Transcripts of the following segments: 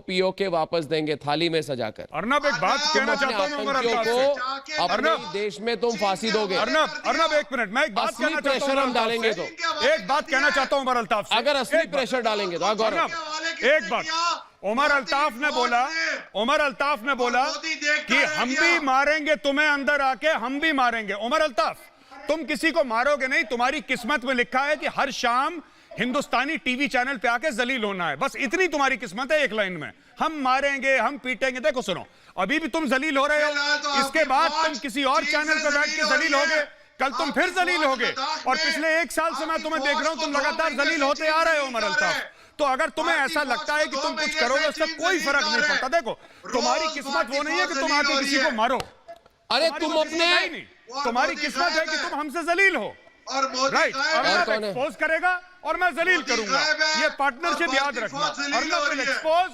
PO के वापस देंगे थाली में सजाकर। अर्नब एक बात कहना चाहता हूं उमर अल्ताफ से। अपने देश में तुम फांसी दोगे। अर्नब एक मिनट, मैं एक बात कहना चाहता हूं। प्रेशर हम डालेंगे तो एक बात कहना चाहता हूं उमर अल्ताफ से। अगर असली प्रेशर डालेंगे तो गौरव एक बात, उमर अल्ताफ ने बोला कि हम भी मारेंगे तुम्हें, अंदर आके हम भी मारेंगे। उमर अल्ताफ, तुम किसी को मारोगे नहीं, तुम्हारी किस्मत में लिखा है कि हर शाम हिंदुस्तानी टीवी चैनल पे आके जलील होना है, बस इतनी तुम्हारी किस्मत है। एक लाइन में हम मारेंगे, हम पीटेंगे। देखो सुनो, अभी भी तुम जलील हो रहे हो, इसके बाद तुम किसी और चैनल पे बैठ के जलील होगे, कल तुम फिर जलील होगे। और पिछले 1 साल से मैं तुम्हें देख रहा हूं, तुम लगातार जलील होते आ रहे हो उमर अल्ताफ। तो अगर तुम्हें ऐसा लगता है कि तुम कुछ करोगे, उससे कोई फर्क नहीं पड़ता। देखो, तुम्हारी किस्मत वो नहीं है कि तुम आके किसी को मारो। अरे तुम अपने, तुम्हारी किस्मत है कि तुम हमसे जलील हो, राइट? अर्नब एक्सपोज करेगा और मैं जलील करूंगा, ये पार्टनरशिप याद रखना। Arnab will expose,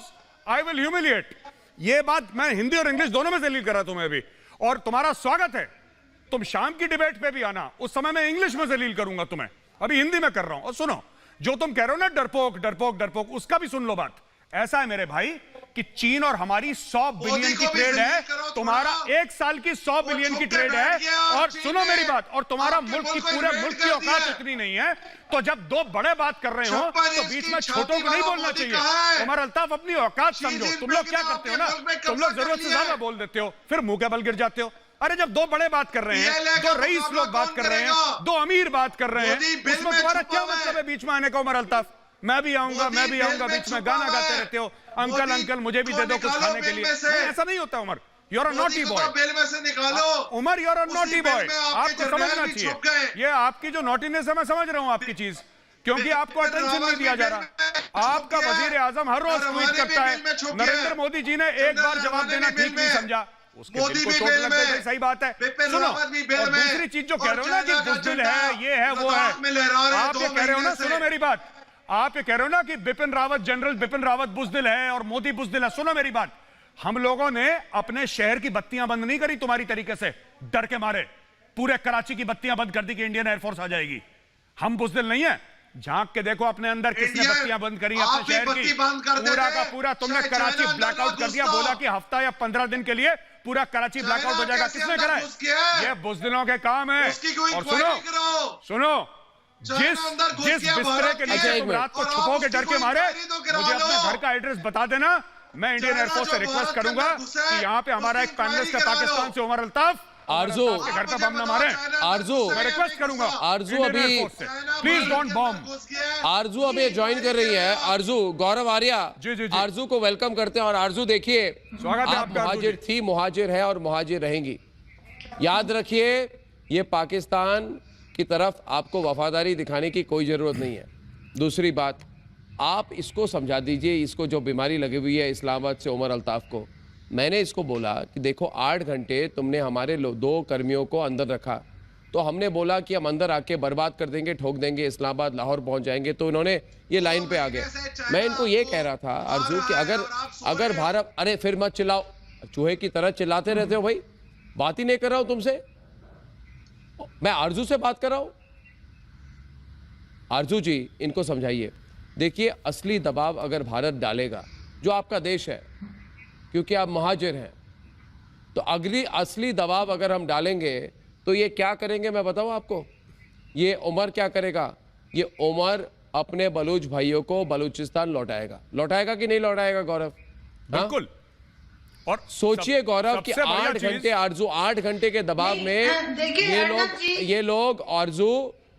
I will humiliate. ये बात मैं हिंदी और इंग्लिश दोनों में जलील कर रहा तुम्हें अभी। और तुम्हारा स्वागत है, तुम शाम की डिबेट पे भी आना, उस समय मैं इंग्लिश में जलील करूंगा तुम्हें, अभी हिंदी में कर रहा हूं। और सुनो, जो तुम कह रहे हो ना डरपोक डरपोक डरपोक, उसका भी सुन लो बात। ऐसा है मेरे भाई कि चीन और हमारी 100 बिलियन की ट्रेड है, तुम्हारा 1 साल की 100 बिलियन की ट्रेड है। और सुनो मेरी बात, और तुम्हारा मुल्क की, पूरे मुल्क की औकात इतनी नहीं है। तो जब दो बड़े बात कर रहे हो तो बीच में छोटों को नहीं बोलना चाहिए। उमर अल्ताफ, अपनी औकात समझो। तुम लोग क्या करते हो ना, तुम लोग जरूरत से ज्यादा बोल देते हो, फिर मुंह के बल गिर जाते हो। अरे जब दो बड़े बात कर रहे हैं, दो रईस लोग बात कर रहे हैं, दो अमीर बात कर रहे हैं, उसमें तुम्हारा क्या मतलब है बीच में आने का? उमर अल्ताफ, मैं भी आऊंगा बीच में गाना गाते रहते हो, अंकल अंकल मुझे भी दे दो कुछ खाने के लिए। ऐसा नहीं होता Umar, you are a naughty boy. Umar, you are a naughty boy, आपको समझना चाहिए। ये आपकी जो नॉटीनेस है, मैं समझ रहा हूं आपकी चीज, क्योंकि आपको अटेंशन नहीं दिया जा रहा। आपका वजीर आजम हर रोज ट्वीट करता है, नरेंद्र मोदी जी ने एक बार जवाब देना ठीक नहीं समझा, उसके दिल को चोट लग गई। सही बात है। सुनो, और दूसरी चीज जो कह रहे हो ना कि बुज़दिल है, ये है वो है, आप ये कह रहे हो ना, सुनो मेरी बात, आप ये कह रहे हो ना कि बिपिन रावत, जनरल बिपिन रावत बुज़दिल है और मोदी बुज़दिल है। सुनो मेरी बात, हम लोगों ने अपने शहर की बत्तियां बंद नहीं करी तुम्हारी तरीके से, डर के मारे। पूरे कराची की बत्तियां बंद कर दी कि इंडियन एयरफोर्स आ जाएगी। हम बुज़दिल नहीं है। झांक के देखो अपने अंदर, किसने बत्तियां बंद करी अपने शहर की? पूरा का पूरा तुमने कराची ब्लैकआउट कर दिया, बोला कि हफ्ता या 15 दिन के लिए पूरा कराची ब्लैकआउट हो जाएगा। किसने करा है? ये बुज़दिलों के काम है। और सुनो, जिस बिस्तरे के नीचे तुम रात को छुपोगे डर के मारे, मुझे अपने घर का एड्रेस बता देना। मैं इंडियन एयरफोर्स से रिक्वेस्ट करूंगा कि यहाँ पे हमारा एक पैनलिस्ट है पाकिस्तान से, उमर अल्ताफ, आरजू के घर का बम ना मारे। आरजू, मैं रिक्वेस्ट करूंगा, आरजू अभी प्लीज डोंट बॉम्ब। आरजू अभी ज्वाइन कर रही है। आरजू, गौरव आर्या, जी। आरजू को वेलकम करते हैं। और आरजू देखिए, स्वागत है आप आपका। मुहाजिर थी, मुहाजिर है और मुहाजिर रहेंगी। याद रखिए, ये पाकिस्तान की तरफ आपको वफादारी दिखाने की कोई जरूरत नहीं है। दूसरी बात, आप इसको समझा दीजिए, इसको जो बीमारी लगी हुई है इस्लामाबाद से उमर अल्ताफ को। मैंने इसको बोला कि देखो 8 घंटे तुमने हमारे 2 कर्मियों को अंदर रखा, तो हमने बोला कि हम अंदर आके बर्बाद कर देंगे, ठोक देंगे, इस्लामाबाद लाहौर पहुंच जाएंगे, तो इन्होंने ये लाइन पे आ गए। मैं इनको ये कह रहा था आरजू कि अगर भारत, अरे फिर मत चिल्लाओ, चूहे की तरह चिल्लाते रहते हो भाई, बात ही नहीं कर रहा हूं तुमसे, मैं आरजू से बात कर रहा हूं। आरजू जी, इनको समझाइए। देखिए, असली दबाव अगर भारत डालेगा, जो आपका देश है, क्योंकि आप महाजिर हैं, तो अगली असली दबाव अगर हम डालेंगे तो ये क्या करेंगे मैं बताऊं आपको। ये उमर क्या करेगा? ये उमर अपने बलूच भाइयों को बलूचिस्तान लौटाएगा कि नहीं लौटाएगा गौरव? बिल्कुल। और सोचिए गौरव कि 8 घंटे आरजू, 8 घंटे के दबाव में ये लोग आरजू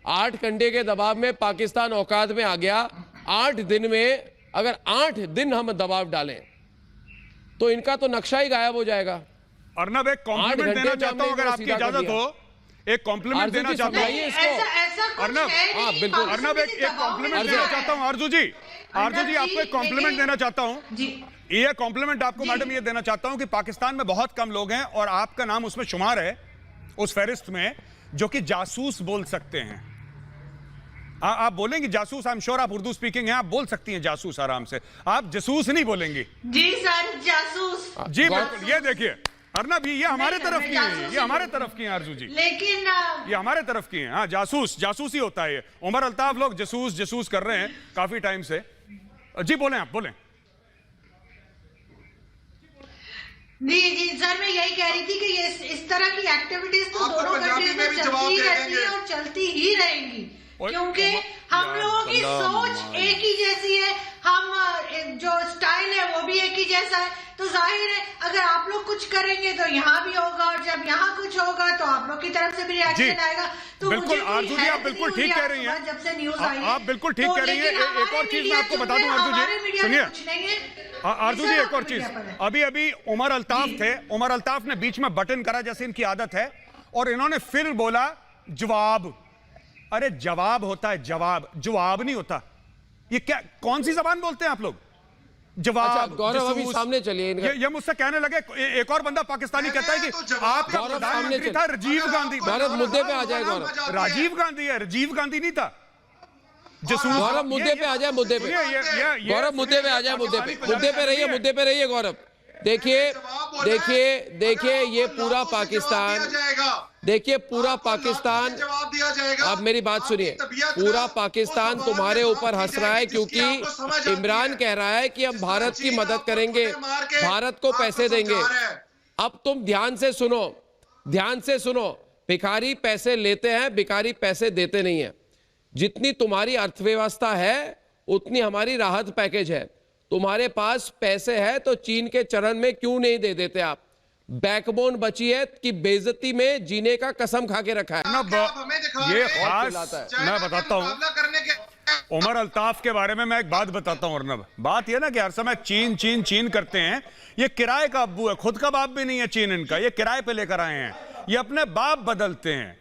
8 घंटे के दबाव में पाकिस्तान औकात में आ गया। 8 दिन में अगर 8 दिन हम दबाव डालें तो इनका तो नक्शा ही गायब हो जाएगा। अर्नब, एक कॉम्प्लीमेंट देना चाहता हूं अगर आपकी इजाजत हो, एक कॉम्प्लीमेंट देना चाहता हूं। अर्नब, हाँ बिल्कुल। अर्नब, एक कॉम्प्लीमेंट देना चाहता हूं। आरजू जी, आपको एक कॉम्प्लीमेंट देना चाहता हूं। ये कॉम्प्लीमेंट आपको मैडम ये देना चाहता हूं कि पाकिस्तान में बहुत कम लोग हैं और आपका नाम उसमें शुमार है, उस फहरिस्त में, जो कि जासूस बोल सकते हैं। आप बोलेंगी जासूस? आई एम श्योर आप उर्दू स्पीकिंग हैं, आप बोल सकती हैं जासूस आराम से, आप जासूस नहीं बोलेंगी। जी सर, जासूस। जी बिल्कुल। ये देखिए अर्नब, ये हमारे तरफ की है, ये हमारे तरफ की हैं आरजू जी, लेकिन ये हमारे तरफ की हैं। हाँ, जासूस ही होता है ये। उमर अल्ताफ लोग जासूस कर रहे हैं काफी टाइम से। जी बोलें, आप बोलें। जी सर, मैं यही कह रही थी कि ये इस तरह की एक्टिविटीज तो दोनों कंट्रीज में चलती ही रहती है और चलती ही रहेंगी, क्योंकि हम लोगों की सोच एक ही जैसी है, हम जो स्टाइल है वो भी एक ही जैसा है। तो जाहिर है अगर आप लोग कुछ करेंगे तो यहाँ भी होगा, और जब यहाँ कुछ होगा तो आप लोग की तरफ से भी रिएक्शन आएगा। तो बिल्कुल आरजू जी, आप बिल्कुल ठीक कह रही हैं, जब से न्यूज आई आप बिल्कुल ठीक कह रही हैं। एक और चीज मैं आपको बता दूं आरजू जी, सुनिए आरजू जी, एक और चीज, अभी उमर अल्ताफ थे, उमर अल्ताफ ने बीच में बटन करा जैसे इनकी आदत है, और इन्होंने फिर बोला जवाब। अरे जवाब होता है जवाब, जवाब नहीं होता। ये क्या, कौन सी जबान बोलते हैं आप लोग? जवाब। गौरव अभी सामने चलिए, ये मुझसे कहने लगे। एक और बंदा पाकिस्तानी कहता है कि आपका प्रधानमंत्री था राजीव गांधी। गौरव मुद्दे पे आ जाए, गौरव राजीव गांधी है, राजीव गांधी नहीं था। गौरव मुद्दे पे आ जाए, मुद्दे पे गौरव मुद्दे पे आ जाए, मुद्दे पे रहिए, मुद्दे पे रहिए गौरव। देखिए ये पूरा पाकिस्तान, देखिए पूरा पाकिस्तान, आप मेरी बात सुनिए, पूरा पाकिस्तान तुम्हारे ऊपर हंस रहा है क्योंकि इमरान कह रहा है कि हम भारत की मदद करेंगे, भारत को पैसे देंगे। अब तुम ध्यान से सुनो, भिखारी पैसे लेते हैं, भिखारी पैसे देते नहीं है। जितनी तुम्हारी अर्थव्यवस्था है उतनी हमारी राहत पैकेज है। तुम्हारे पास पैसे है तो चीन के चरण में क्यों नहीं दे देते आप? बैकबोन बची है कि बेइज्जती में जीने का कसम खा के रखा है। ये खास मैं बताता हूं उमर अल्ताफ के बारे में, मैं एक बात बताता हूं अर्नब। बात ये ना कि हर समय चीन चीन चीन करते हैं। ये किराए का अब्बू है, खुद का बाप भी नहीं है चीन इनका, ये किराए पे लेकर आए हैं, ये अपने बाप बदलते हैं।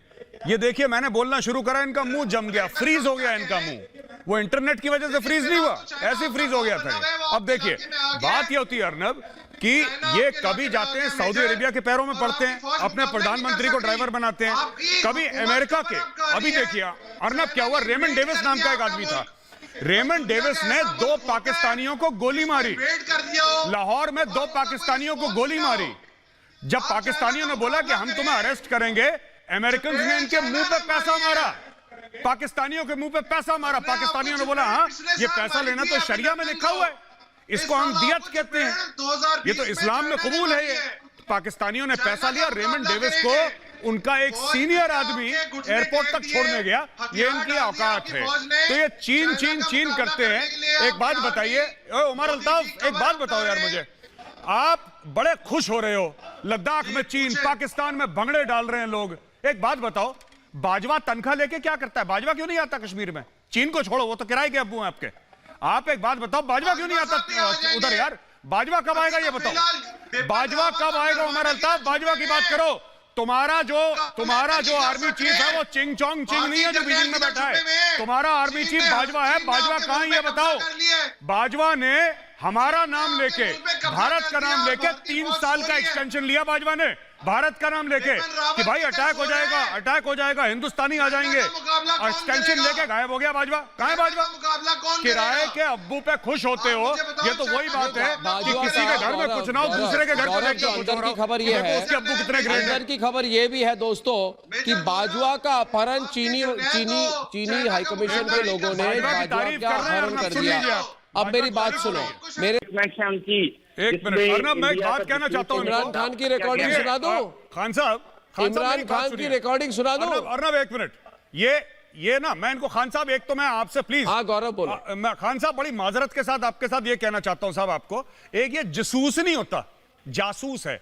ये देखिए मैंने बोलना शुरू करा, इनका मुंह जम गया, फ्रीज हो गया इनका मुंह। वो इंटरनेट की वजह से फ्रीज नहीं हुआ, ऐसे फ्रीज हो गया था। अब देखिए बात ये होती है अर्नब कि ये कभी जाते हैं सऊदी अरेबिया के पैरों में पड़ते हैं, अपने प्रधानमंत्री को ड्राइवर बनाते हैं, कभी अमेरिका के। अभी देखिए अर्नब क्या हुआ, रेमंड डेविस नाम का एक आदमी था, रेमंड डेविस ने 2 पाकिस्तानियों को गोली मारी, लाहौर में 2 पाकिस्तानियों को गोली मारी। जब पाकिस्तानियों ने बोला कि हम तुम्हें अरेस्ट करेंगे, अमेरिकन ने इनके मुंह पे पैसा मारा, पाकिस्तानियों के मुंह पे पैसा मारा। पाकिस्तानियों ने बोला हाँ ये पैसा लेना तो शरिया में लिखा हुआ है, इसको हम दियत कहते हैं, ये तो इस्लाम में कबूल है। ये पाकिस्तानियों ने पैसा लिया, रेमंड डेविस को उनका एक सीनियर आदमी एयरपोर्ट तक छोड़ने गया। ये इनकी औकात है। तो ये चीन चीन चीन करते हैं। एक बात बताइए उमर अल्ताफ, एक बात बताओ यार मुझे, आप बड़े खुश हो रहे हो लद्दाख में चीन, पाकिस्तान में भंगड़े डाल रहे हैं लोग। एक बात बताओ, बाजवा तनख्वाह लेके क्या करता है? बाजवा क्यों नहीं आता कश्मीर में? चीन को छोड़ो, वो तो किराए के अब्बू हैं आपके। आप एक बात बताओ, बाजवा क्यों नहीं आता उधर यार? बाजवा कब आएगा ये बताओ, बाजवा कब आएगा? उमर अल्ताफ बाजवा की बात करो। तुम्हारा जो आर्मी चीफ है वो चिंग चोंग चिंग नहीं है जो बीजिंग में बैठा है, तुम्हारा आर्मी चीफ बाजवा है। बाजवा कहां है ये बताओ? बाजवा ने हमारा नाम लेके, भारत का नाम लेके 3 साल का एक्सटेंशन लिया बाजवा ने, भारत का नाम लेके कि भाई अटैक हो जाएगा, हिंदुस्तानी आ जाएंगे, और एक्सटेंशन लेके गायब हो गया बाजवा। कहां है बाजवा? किराए के अब्बू पे खुश होते हो। ये तो वही बात है कि किसी के घर में कुछ ना हो, दूसरे के घर को देख के खुश हो रहा हो। खबर ये है, उसके अब्बू कितने ग्रेट हैं। की खबर ये भी है दोस्तों कि बाजवा का अपहरण चीनी हाई कमीशन के लोगों ने बाजवा का अपहरण कर दिया। अब मेरी बात सुनो, एक मिनट अर्नब, मैं एक बात कहना चाहता हूँ। इमरान खान की रिकॉर्डिंग सुना दो खान साहब, इमरान खान की रिकॉर्डिंग सुना दो अर्नब। एक मिनट, ये ना मैं इनको खान साहब, एक तो मैं आपसे प्लीज, हाँ गौरव बोलो। मैं खान साहब बड़ी माजरत के साथ आपके साथ ये कहना चाहता हूँ साहब आपको, एक ये जासूस नहीं होता, जासूस है।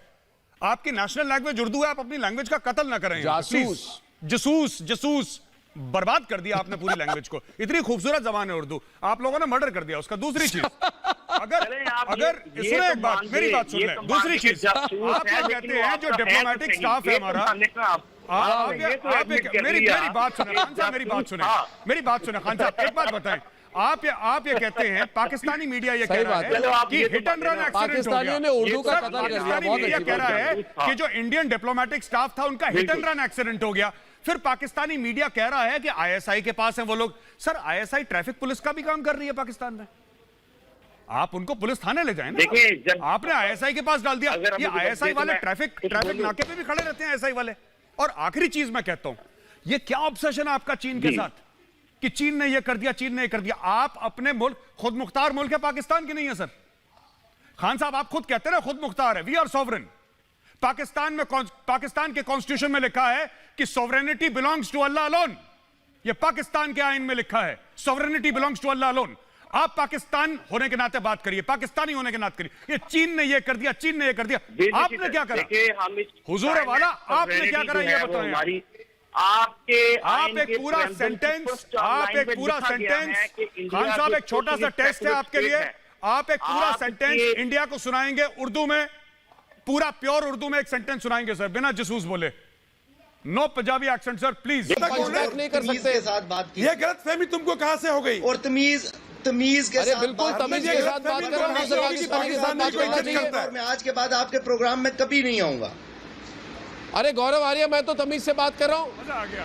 आपकी नेशनल लैंग्वेज उर्दू है, आप अपनी लैंग्वेज का कत्ल ना करें। जासूस बर्बाद कर दिया आपने पूरी लैंग्वेज को। इतनी खूबसूरत जबान है उर्दू, आप लोगों ने मर्डर कर दिया उसका। दूसरी चीज, अगर इसमें एक बात, मेरी बात सुन ले। दूसरी चीज, आप लोग कहते हैं जो डिप्लोमेटिक स्टाफ है हमारा, मेरी बात सुने खान साहब, मेरी बात सुने खान साहब, एक बात बताएं। आप ये कहते हैं, पाकिस्तानी मीडिया ये कह रहा है कि हिट एंड रन एक्सीडेंट हो गया। ने उर्दू का कत्ल कर दिया। बहुत मीडिया कह रहा है कि जो इंडियन डिप्लोमेटिक स्टाफ था उनका हिट एंड रन एक्सीडेंट हो गया। फिर पाकिस्तानी मीडिया कह रहा है कि आईएसआई के पास हैं वो लोग। सर आईएसआई ट्रैफिक पुलिस का भी काम कर रही है पाकिस्तान में, आप उनको पुलिस थाने ले जाएं ना। आपने आईएसआई के पास डाल दिया। ये आईएसआई वाले ट्रैफिक नाके पे भी खड़े रहते हैं आईएसआई वाले। और आखिरी चीज मैं कहता हूं, ये क्या ऑब्सेशन है आपका चीन के साथ कि चीन ने ये कर दिया, चीन ने ये कर दिया। आप अपने मुल्क, खुद मुख्तार मुल्क है पाकिस्तान की नहीं है सर। खान साहब आप खुद कहते हैं ना, खुद मुख्तार है, वी आर सॉवरेन। पाकिस्तान के कॉन्स्टिट्यूशन में लिखा है कि sovereignty belongs to Allah alone. ये पाकिस्तान के आइन में लिखा है, sovereignty belongs to Allah alone. आप पाकिस्तान होने के नाते बात करिए, पाकिस्तानी होने के नाते करिए। ये चीन ने ये कर दिया, चीन ने ये कर दिया, आपने क्या करा? हुजूर वाला आपने क्या करा ये बताएं। आप एक पूरा सेंटेंस खान साहब, एक छोटा सा टेस्ट है आपके लिए। आप एक पूरा सेंटेंस इंडिया को सुनाएंगे उर्दू में, पूरा प्योर उर्दू में एक सेंटेंस सुनाएंगे सर, बिना जसूस बोले। No Punjabi accent sir, please. नहीं कर सकते के साथ बात की। ये गलतफहमी तुमको कहां से हो गई? और तमीज के साथ बिल्कुल तमीज के साथ बात कर रहा हूं, पाकिस्तानी के साथ बात करना चाहिए। मैं आज के बाद आपके प्रोग्राम में कभी नहीं आऊंगा। अरे गौरव आर्य, मैं तो तमीज से बात कर रहा हूँ। मजा आ गया,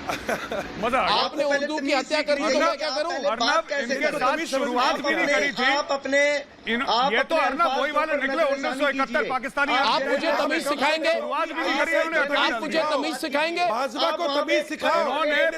मजा आ गया। आपने उर्दू की हत्या कर दी तो मैं क्या करूँ? अर्नब, इनके साथ शुरुआत भी नहीं करी थी। आप अपने ये तो अर्नब वही वाले निकले 1971 पाकिस्तानी। आप मुझे तमीज सिखाएंगे? शुरुआत भी नहीं करी उन्होंने। आप मुझे तमीज सिखाएंगे? भाजपा को तमीज सिखाओ।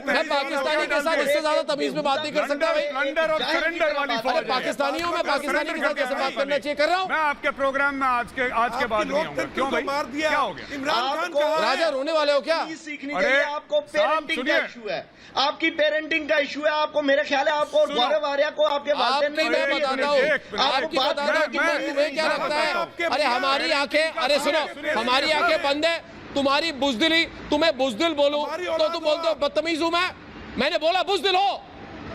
मैं पाकिस्तानी के साथ इससे ज्यादा तमीज में बात नहीं कर सकता भाई। प्लंडर और सरेंडर वाली अरे पाकिस्तानियों में पाकिस्तानी के साथ कैसे बात करना चाहिए कर रहा हूँ। मैं आपके प्रोग्राम में आज के बाद नहीं आऊंगा। क्यों भाई, मार दिया? क्या हो गया? इमरान खान कहा है। राजा रोने वाले हो क्या? सीखने के लिए आपको पेरेंटिंग का इशू है, आपकी पेरेंटिंग का इशू है। आपको, मेरे ख्याल है आपको और गौरव आर्या को आपके वालिदैन ने मैं बताता हूँ, आपकी बताता हूँ कि तुम्हें क्या लगता है? अरे हमारी आंखें, अरे सुनो, हमारी आंखें बंद है, तुम्हारी बुजदिली, तुम्हें बुजदिल बोलूं तो तुम बोलते हो बदतमीज हूं मैं। मैंने बोला बुजदिल हो,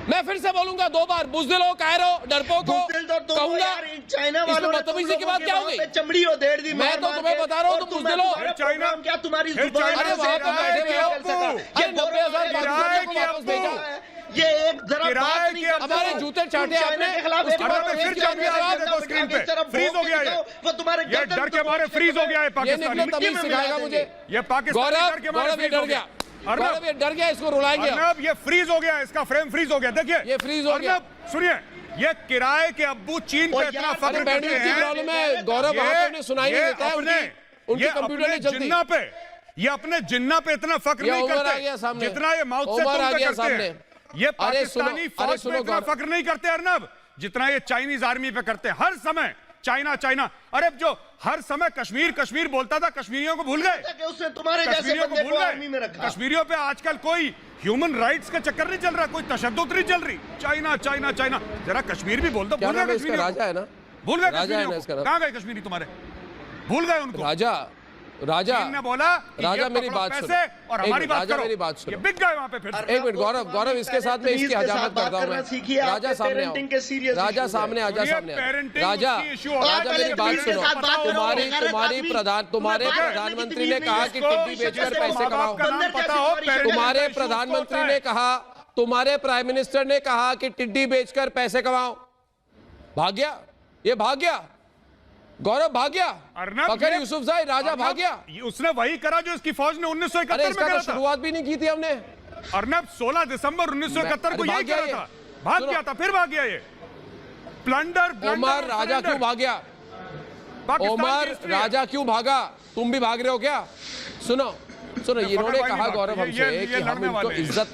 मैं फिर से बोलूंगा 2 बार, बुजदिल हो, कायरो, डरपोक हो कहूंगा। चाइना वालों बदतमीजी की बात क्या होगी? चमड़ी हो डेढ़ दी। मैं तो तुम्हें बता रहा हूँ, तुम बुजदिल हो। चाइना क्या तुम्हारी अरे वहां तो बैठे हुए हो, अरे 90,000 पाकिस्तानियों को वापस भेजा। ये एक जरा बात नहीं करते। हमारे जूते चाटे आपने, उसके बाद फिर स्क्रीन पे फ्रीज हो गया है। वो तुम्हारे ये डर के मारे फ्रीज हो गया है ये पाकिस्तानी। निकले तमीज सिखाएगा मुझे। ये पाकिस्तानी डर के मारे गौरव ये फ्रीज हो डर गया, गया। गौरव ये डर गया, इसको रुलाएंगे। अर्नब, ये फ्रीज हो गया, इसका फ्रेम फ्रीज हो गया। देखिए ये फ्रीज हो गया। अर्नब सुनिए, ये किराए के अब्बू चीन पे इतना फख्र करते बैंडविड्थ की हैं। प्रॉब्लम है गौरव, वहां पे उन्हें सुनाई नहीं देता है, उनकी कंप्यूटर नहीं चलती। जिन्ना पे, ये अपने जिन्ना पे इतना फख्र नहीं करते जितना ये माउथ से तुम पे करते हैं। ये पाकिस्तानी फौज पे इतना फख्र नहीं करते अर्नब, जितना ये चाइनीज आर्मी पे करते हैं। हर समय चाइना चाइना। अरे जो हर समय कश्मीर कश्मीर बोलता था, कश्मीरियों को भूल गए, उसने तुम्हारे जैसे कश्मीरियों को बंदे भूल को आर्मी में गए। रखा। कश्मीरियों पे आजकल कोई ह्यूमन राइट्स का चक्कर नहीं चल रहा, कोई तशद्दुद नहीं चल रही। चाइना चाइना चाइना, जरा कश्मीर भी बोल दो। भूल गए कश्मीरी, राजा है ना, भूल गए राजा है ना कश्मीरी। इसका नाम। कहाँ गए कश्मीरी तुम्हारे? भूल गए उनको। राजा राजा ने बोला राजा मेरी बात सुनो, और हमारी बात राजा करो। मेरी बात सुनो, ये बिक गए वहां पे फिर। एक मिनट गौरव, इसके साथ में इसकी हजामत करता हूं मैं। राजा सामने आओ, राजा सामने, राजा सामने राजा मेरी बात सुनो। तुम्हारे प्रधानमंत्री ने कहा कि टिड्डी बेचकर पैसे कमाओ। तुम्हारे प्रधानमंत्री ने कहा, तुम्हारे प्राइम मिनिस्टर ने कहा कि टिड्डी बेचकर पैसे कमाओ। भाग गया, ये भाग गया, गौरव भाग गया। फखर यूसुफजई राजा भाग गया। उसने वही करा जो इसकी फौज ने 1971 में करा था। शुरुआत भी नहीं की थी हमने। अर्नब 16 दिसंबर 1971 को यही करा था, भाग गया था, फिर भाग गया ये। प्लंडर ओमर राजा क्यों भाग गया? ओमर राजा क्यों भागा? तुम भी भाग रहे हो क्या? सुनो, इन्होंने कहा गौरव हमसे कि हम इनको इज्जत